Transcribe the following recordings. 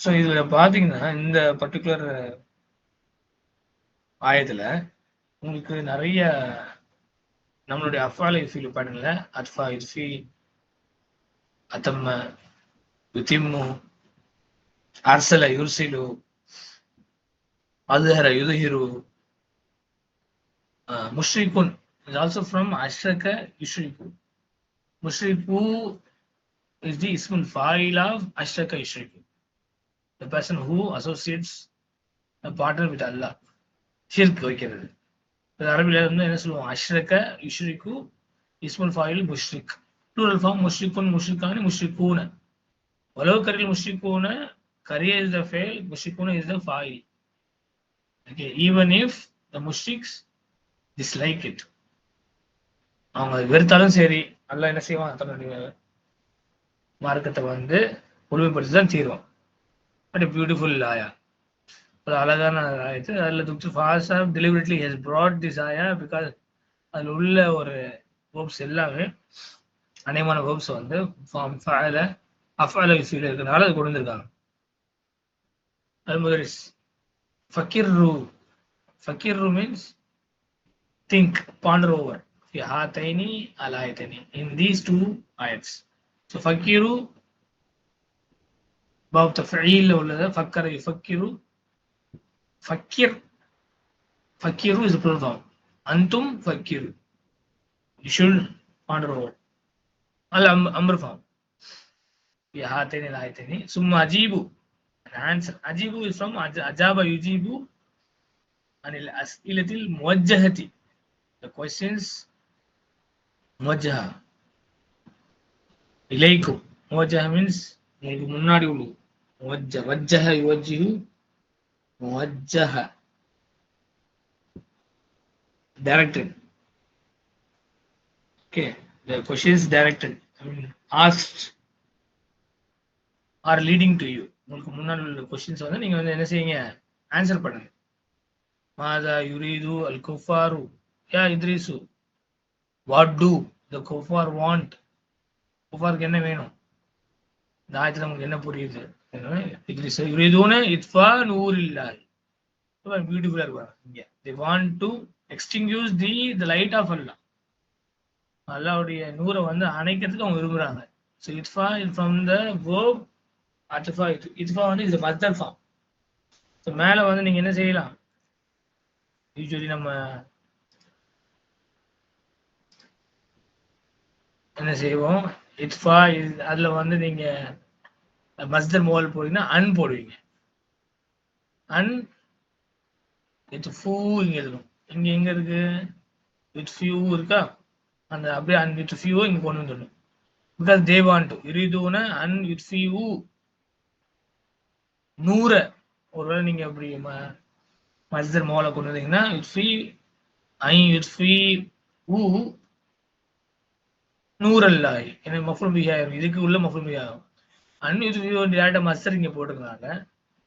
So இதுல பாத்தீங்கன்னா இந்த பர்டிகுலர் ஆயத்துல உங்களுக்கு நிறைய நம்மளுடைய அஃபாலை ஃபீல் பண்ணுங்க. அத்ஃபா இர்ஃபி அத்தம்ம யுதிம்மு அர்சல யுர்சிலு அதுஹர யுதுஹிரு முஷ்ரிகுன் is also from ashraka yushriku. Mushriku is the ismul fa'il of ashraka yushriku, the person who associates a partner with Allah. ஷிர்க் வைக்கிறது. அரபில வந்து என்ன சொல்லுவோம்? அஷ்ரக யுஷ்ரிகு இஸ்முல் ஃபாயில் முஷ்ரிக். ப்ளூரல் ஃபார்ம் முஷ்ரிகுன் முஷ்ரிகானி முஷ்ரிகூன. வலவு கரில் முஷ்ரிகூன, கரிய இஸ் த ஃபெயில், முஷ்ரிகூன இஸ் த ஃபாயில். ஓகே, ஈவன் இஃப் த முஷ்ரிக்ஸ் டிஸ்லைக் இட், அவங்க வெறுத்தாலும் சரி, அல்லாஹ் என்ன செய்வான்? தன்னுடைய மார்க்கத்தை வந்து ஒழுமைப்படுத்தி தான் தீர்வான். பட் பியூட்டிஃபுல் ஆயா, ஒரு அழகான ஆயத்து. அதில் துக்து ஃபாஸா டெலிவரிட்லி ஹஸ் ப்ராட் திஸ் ஆயா பிகாஸ் அதில் உள்ள ஒரு வேர்ப்ஸ் எல்லாமே அநேகமான வேர்ப்ஸ் வந்து ஃபார்ம் ஃபஅல அஃஅல யுஃபில் இருக்கிறனால அது கொண்டு வந்திருக்காங்க. அது முதல் ஃபக்கிர்ரு. ஃபக்கிர்ரு மீன்ஸ் திங்க், பாண்டர் ஓவர். ஃபி ஹாதைனி அலாயதைனி, இன் தீஸ் டூ ஆயட்ஸ். ஸோ ஃபக்கிரு பாப் தஃபீல் உள்ளது. ஃபக்கர யுஃபக்கிரு. Fakir, fakiru is the plural form. Antum fakiru, you should ponder over. Al amr form. Ya hateni la hateni. Summa ajibu, an answer. Ajibu is from ajaba yujibu anil as'ilatil muwajjahati, the questions muwajjaha ilaykum. Muwajjaha means உங்களுக்கு முன்னாடி உள்ளது. வஜ்ஜஹ யுவஜ்ஜிஹு muwajjaha, directed. Okay, the questions directed, I mean asked are leading to you. உங்களுக்கு முன்னாடி உள்ள questions வந்து நீங்க வந்து என்ன செய்யுங்க? ஆன்சர் பண்ணுங்க. மாதா யுரீது அல் குஃபாரு யா இத்ரிசு, what do the kuffar want? குஃபாருக்கு என்ன வேணும்? இந்த ஆயத்துல உங்களுக்கு என்ன புரியுது? இத்ரிஸ் யுரீதுன இத்ஃபா நூரில்லாஹ். பியூட்டிஃபுல்லா இருக்கும் இங்க. they want to extinguish the light of Allah. அல்லாஹ்வுடைய நூரை வந்து அணைக்கிறதுக்கு அவங்க விரும்புறாங்க. so itfa is from the verb atfa. itfa வந்து is the masdar form. so மேல வந்து நீங்க என்ன செய்யலாம்? யூசுவலி நம்ம என்ன செய்வோம்? itfa அதுல வந்து நீங்க மஸ்தர் மோல் போடுவீங்கன்னா அன் போடுவீங்க. அன் வித் ஃபூ இங்க இருக்கும். இங்க எங்க இருக்கு? வித் ஃபியூ இருக்கா? அந்த அப்படியே அன் வித் ஃபியூ இங்க கொண்டு வந்துடணும். பிகாஸ் தே வாண்ட் டு யுரீதுன அன் வித் ஃபியூ நூற. ஒருவேளை நீங்க அப்படி மஸ்தர் மோல கொண்டு வந்தீங்கன்னா வித் ஃபியூ ஐ வித் ஃபியூ நூறல்லாஹி, என்ன மஃபூல் பிஹி ஆகும். இதுக்கு உள்ள மஃபூல் பிஹி ஆகும். அன் வித் ஃபியூ டேரக்டா மஸ்தர் இங்க போட்டுருக்காங்க.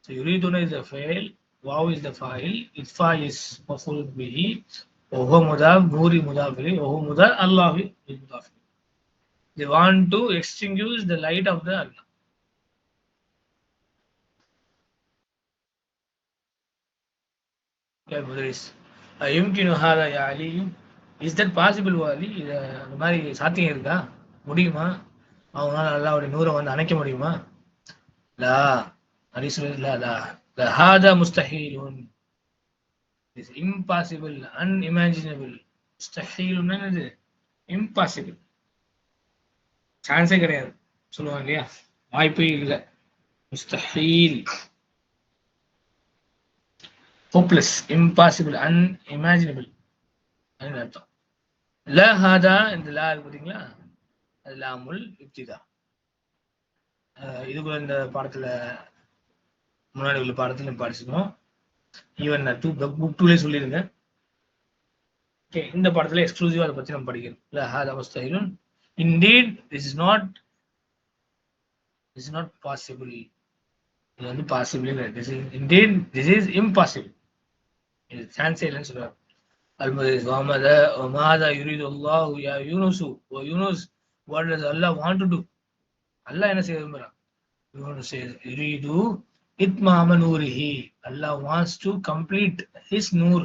ஸோ யுரீதுன இஸ் த ஃபெயில், واو is the file, itfa is maf'ul bihi, وهو مضاف, نوري مضاف إليه, وهو مضاف, الله is مضاف إليه. they want to extinguish the light of the Allah. okay, Mudris, يمكن هذا يا علي, is that possible wali? அந்த மாதிரி சாத்தியம் இருக்கா? முடியுமா? அவங்களால அல்லாஹ்வுடைய நூரை வந்து அணைக்க முடியுமா? லா, அலி சொல்லா லா, هذا مستحيل, is impossible, unimaginable. مستحيل என்னது? impossible, சான்ஸே கிடையாது சொல்லுவாங்க இல்லையா? வாய்ப்பே இல்லை. முஸ்தஹீல், hopeless, impossible, unimaginable அப்படின்னு அர்த்தம். ல ஹாதா, இந்த லா இருக்கு பார்த்தீங்களா? அது லாமுல் இப்திதா. இதுக்குள்ள இந்த பாடத்துல முன்னாடி உள்ள பாடத்துல படிச்சுக்கணும். ஈவன் புக் டூலே சொல்லிருங்க. ஓகே, இந்த பாடத்துல எக்ஸ்க்ளூசிவா அதை பத்தி நம்ம படிக்கிறோம். ல ஹாதா முஸ்தஹீலுன், indeed this is not possible. இது வந்து பாசிபிள் இல்லை. indeed this is impossible. இது சான்ஸே இல்லைன்னு சொல்றாரு. அல்முதரிஸ் வமாதா யுரீதுல்லாஹு யா யூனுஸு, ஓ Yunus, what does Allah want to do? அல்லாஹ் என்ன செய்ய விரும்புறான்? Yunus says யுரீது itmama nurihi. Allah wants to complete his nur.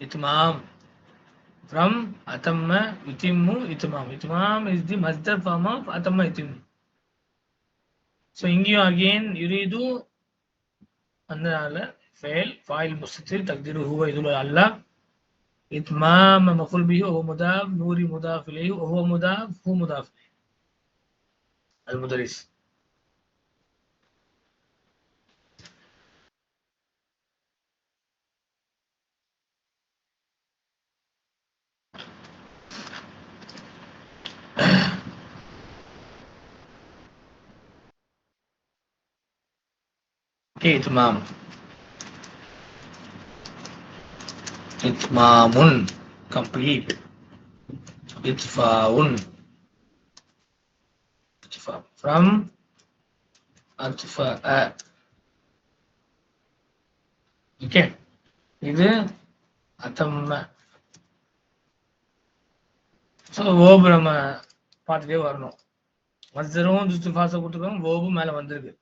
Itmam from atamma yutimmu itmam. Itmam is the masdar form of atamma yutimmu. So இங்கேயும் again யுரீது அதனால فعل فاعل مستتر تقديره هو يدل على إتمام مفعول به وهو مضاف نوري مضاف إليه وهو مضاف هو مضاف إليه المدرس. إتمام إتمام complete إطفاء from أطفاء. okay இது அத்தம்ம. So verb நம்ம பார்த்துட்டே வரணும். மஸ்தரும் துஸ்துஃபாஸை கொடுத்துருக்கோம், வேர்பும் மேலே வந்திருக்கு.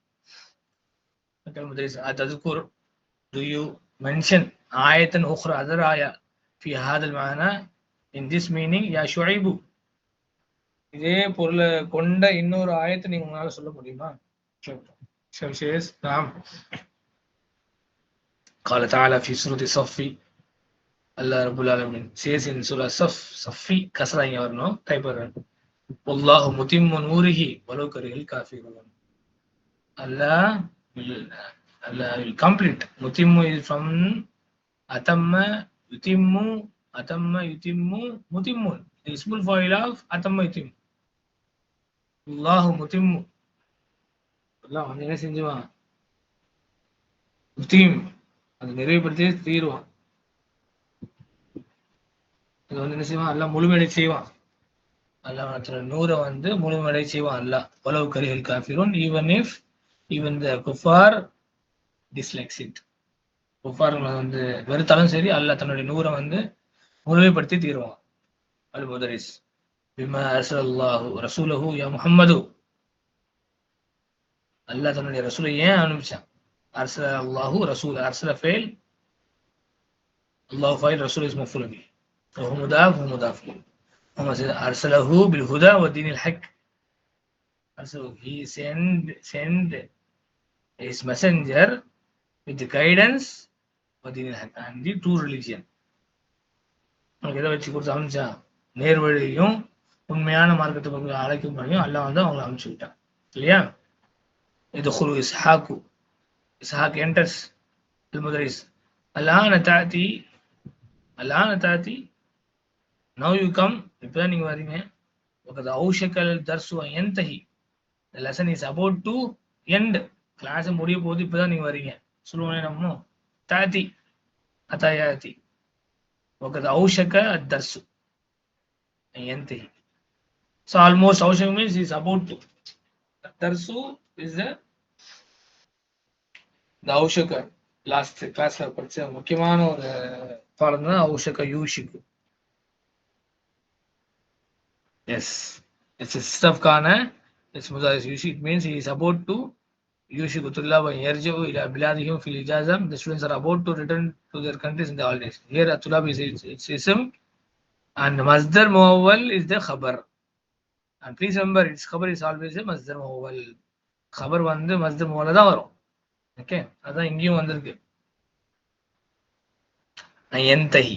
أتذكر do you mention آية أخرى other آية في هذا المعنى in this meaning يا شعيب. இதே பொருளை கொண்ட இன்னொரு ஆயத்தை நீங்க உங்களால சொல்ல முடியுமா? نعم. قال تعالى في سورة صف الله رب العالمين says in Surah صفي கஸ்ரா இங்க வரணும், டைப் வரணும். والله متم نوره ولو كره الكافرون. Allah will complete. Mutimmu is from atamma yutimmu, atamma yutimmu, mutimmun. The ismul fa'il of atamma yutimmu. Allahu mutimmu. Allah வந்து என்ன செஞ்சுவான்? முத்தீம் அது நிறைவுபடுத்தி தீருவான். அது வந்து என்ன செய்வான்? அல்லாஹ் முழுமையடை செய்வான். அல்லாஹ் நூரை வந்து முழுமையடை செய்வான் அல்லாஹ். வலவு கரிஹல் காஃபிரூன், even the kuffar dislikes it. குஃபார் வந்து வெறுத்தாலும் சரி அல்லாஹ் தன்னுடைய நூரை வந்து முழுமைப்படுத்தி தீருவான். அல் முதரிஸ் பிமா அர்ஸலல்லாஹு ரசூலஹு யா முஹம்மது. அல்லாஹ் தன்னுடைய ரசூலை ஏன் அனுப்பிச்சான்? அர்ஸலல்லாஹு ரசூல், அர்ஸல ஃபைல், அல்லாஹ் ஃபைல், ரசூல் இஸ் மஃபூல் பிஹி. وهو مضاف وهو مضاف إليه. أرسله بالهدى ودين الحق. He sent his messenger with the guidance and the true religion. எதை வச்சு கொடுத்து அனுப்பிச்சா? நேர்வழியும் உண்மையான மார்க்கத்தை அழைக்கும் பணியும் அல்லாஹ் வந்து அவங்களை அனுப்பிச்சு விட்டான் இல்லையா? இது குரு Ishaq enters المدرس الآن تأتي now you come. இப்பதான் நீங்க வரீங்க. وقد أوشك الدرس أن ينتهي. the lesson is about to end. Class முடிய போது இப்பதான் நீங்க வரீங்க சொல்லுவோம். நம்ம தாத்தி அத்தாயாத்தி وقد أوشك الدرس أن ينتهي. so almost أوشك means is about to. الدرس is the أوشك. Last கிளாஸ்ல படிச்ச முக்கியமான ஒரு பாடம் தான் أوشك யூஷிக்கு. yes, it's a system of kana. it's mudari's yushik. It means he is about to يوشك طلاب أن يرجعوا إلى بلادهم في الإجازة. The students are about to return to their countries in the holidays. Here الطلاب is its ism and masdar muawwal is the khabar. And please remember its khabar is always a masdar muawwal. khabar வந்து masdar muawwal தான் வரும். Okay, அதான் இங்கேயும் வந்திருக்கு. أن ينتهي.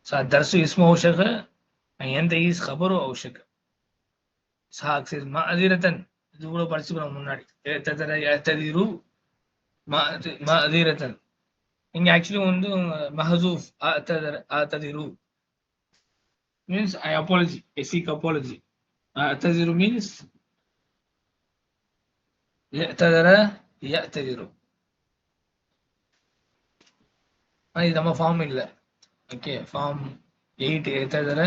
so الدرس اسمه أوشك أن ينتهي is khabar أوشك. إسحاق says معذرة. இது கூட படிச்சுக்கிறோம் முன்னாடி. இங்க ஆக்சுவலி வந்து மஹசூஃப் அத்ததிரு means I apology, I seek apology. அத்ததிரு means يأتذر. இது நம்ம ஃபார்ம் இல்லை. ஓகே, ஃபார்ம் 8 எத்ததர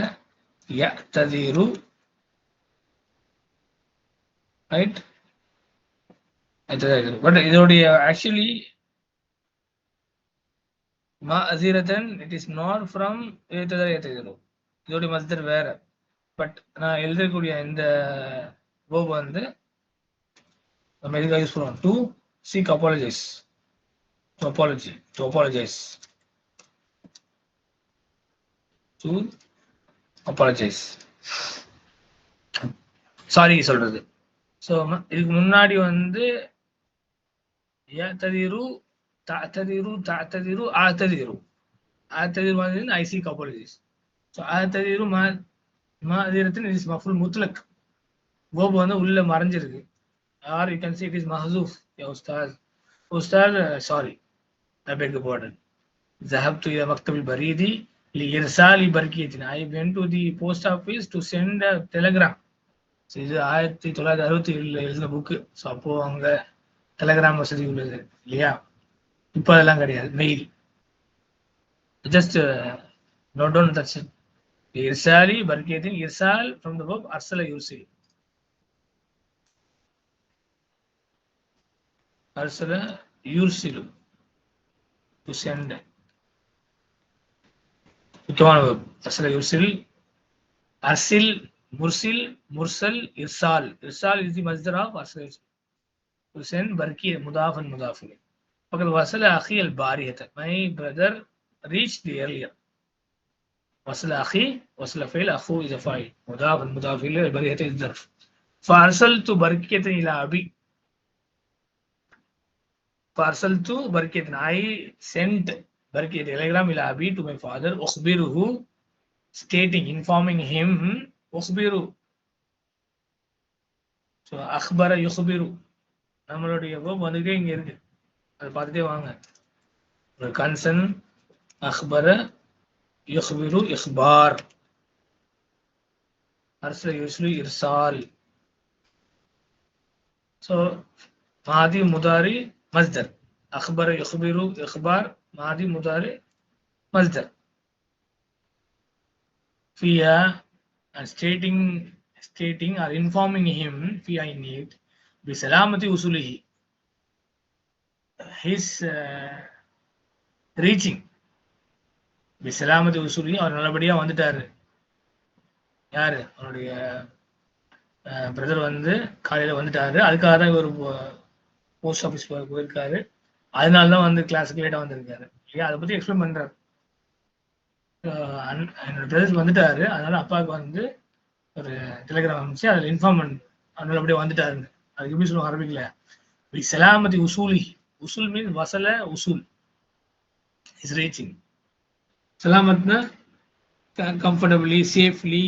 يأتذر right. but இதோடைய actually ma'aziratan it is not from இதோடைய மஸ்தர் வேற. பட் நான் எழுதக்கூடிய இந்த verb வந்து நம்ம எதுக்காக யூஸ் பண்ணுவோம்? To seek apologise, to apologize, to apologize, sorry சொல்றது. ஸோ இதுக்கு முன்னாடி வந்து يعتذروا تعتذروا تعتذروا اعتذروا اعتذر வந்து I seek apologies. So اعتذروا معذرة is مفعول مطلق. verb வந்து உள்ள மறைஞ்சிருக்கு. or you can say it is mahzuf. يا أستاذ sorry I beg your pardon. ذهبت إلى مكتب البريد لإرسال برقية. I went to the post office to send a telegram. So இது 1967 எழுதின புக்கு. ஸோ அப்போ அங்க Telegram வசதி உள்ளது இல்லையா? இப்போ அதெல்லாம் கிடையாது. மெயில் just note down that's it. இர்சாலி பர்கியத்தின் இர்சால் ஃப்ரம் தி verb அர்சல யுர்சில். அர்சல யுர்சிலு டு சென்ட். முக்கியமான verb அர்சல யுர்சில். அர்சில், முர்சில், முர்சல், இர்சால். இர்சால் இஸ் தி மஸ்தர் ஆஃப் அர்சல யுர்சில். to send بركية مضاف مضاف إليه. فقد وصل أخي البارحة. My brother reached earlier. وصل أخي، وصل فعل، أخو is a فاعل، مضاف مضاف إليه، البارحة is ظرف. فأرسلت بركية إلى أبي. فأرسلت بركية I sent بركية telegram إلى أبي to my father. أخبره stating, informing him. أخبره. So أخبر يخبر. நம்மளுடைய verb வந்துட்டே இங்க இருக்கு. அதை பார்த்துட்டே வாங்க. ஒரு கன்சர்ன் அக்பர யுக்பிரு இக்பார், அர்சல யுர்சிலு இர்சால். ஸோ மாதி முதாரி மஸ்தர். அக்பர யுக்பிரு இக்பார் மாதி முதாரி மஸ்தர். ஃபியா stating or informing him ஃபியா in it பிசலாமதி உசுலிஹி, his reaching. பிசலாமதி உசுலிஹி, அவர் நல்லபடியா வந்துட்டாரு. யாரு? அவருடைய பிரதர் வந்து காலையில வந்துட்டாரு. அதுக்காக தான் இவர் போஸ்ட் ஆஃபீஸ் போயிருக்காரு. அதனால தான் வந்து கிளாஸுக்கு லேட்டா வந்திருக்காரு. இல்லையா? அதை பத்தி எக்ஸ்பிளைன் பண்றாரு. என்னோட பிரதர் வந்துட்டாரு, அதனால அப்பாவுக்கு வந்து ஒரு டெலிகிராம் அனுப்பிச்சு அதில் இன்ஃபார்ம் பண்ணு, நல்லபடியா வந்துட்டாருன்னு. அதுக்கு எப்படி சொல்லுவாங்க அரபிக்ல? பிசலாமதி உசூலி. உசூல் மீன்ஸ் வசல, உசூல் இஸ் ரீச்சிங். சலாமத்னா கம்ஃபர்டபிளி, சேஃப்லி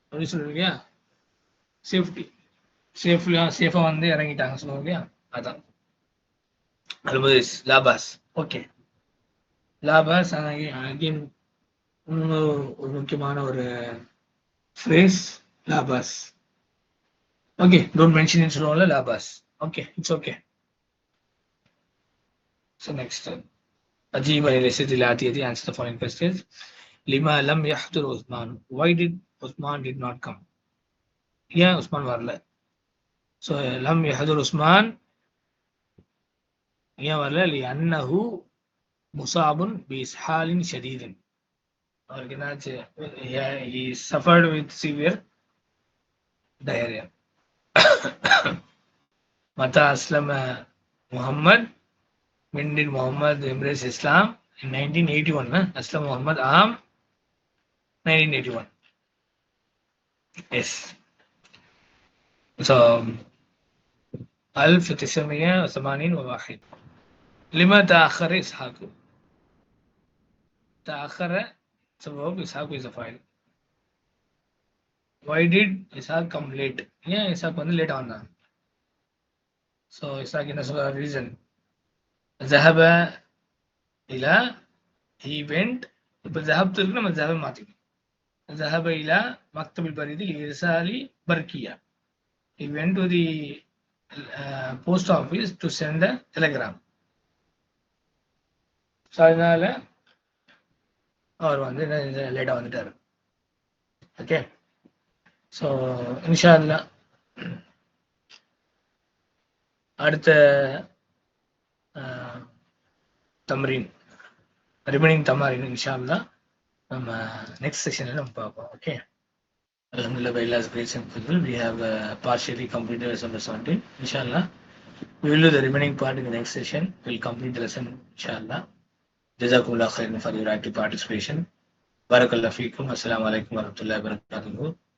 அப்படி சொல்லுங்க இல்லையா? சேஃப்டி, சேஃபா வந்து இறங்கிட்டாங்க சொல்லுவாங்க இல்லையா? அதான் லாபாஸ். ஓகே, லாபாஸ் அகைன் ஒரு முக்கியமான ஒரு ஃப்ரேஸ் லாபாஸ். ஓகே, டோன்ட் மென்ஷன் இன் சொல்லுவாங்கல்ல லாபாஸ். Okay, it's okay. So next, أجيب عن الأسئلة الآتية. Answer the following questions. لما لم يحضر عثمان? Why did Uthman did not come? ஏன் உஸ்மான் வரல? So لم يحضر عثمان ஏன் வரல? لأنه مصاب بإسهال شديد. அவருக்கு என்னாச்சு? He suffered with severe diarrhea. متى أسلم محمد? When did Muhammad embrace Islam? In 1981. Aslam Muhammad Am 1981. Yes. So 1981. لما تأخر إسحاق? تأخر سبب إسحاق is a file. Why did Ishaq come late? ஏன் Ishaq வந்து லேட்டா வந்தான்? So Ishaq என்ன சொல்ற reason? ذهب إلى, he went. இப்போ ذهبت இருக்கு, நம்ம ذهب மாத்திக்கணும். ذهب إلى مكتب البريد لإرسال برقية. He went to the post office to send a telegram. So அதனால அவர் வந்து லேட்டா வந்துட்டாரு. ஓகே, ஸோ இன்ஷா அல்லாஹ் அடுத்த தம்ரீன், ரிமைனிங் தமாரின் இன்ஷா அல்லாஹ் நம்ம நெக்ஸ்ட் செஷன்ல நம்ம பார்ப்போம். Okay. Alhamdulillah, by Allah's grace and fadl, we have partially completed lesson number 17. Inshallah, we will do the remaining part in the next session. We'll complete the lesson, inshallah. Jazakumullah khairan for your active participation. Barakallah feekum. Assalamu alaikum wa rahmatullahi wa barakatuhu.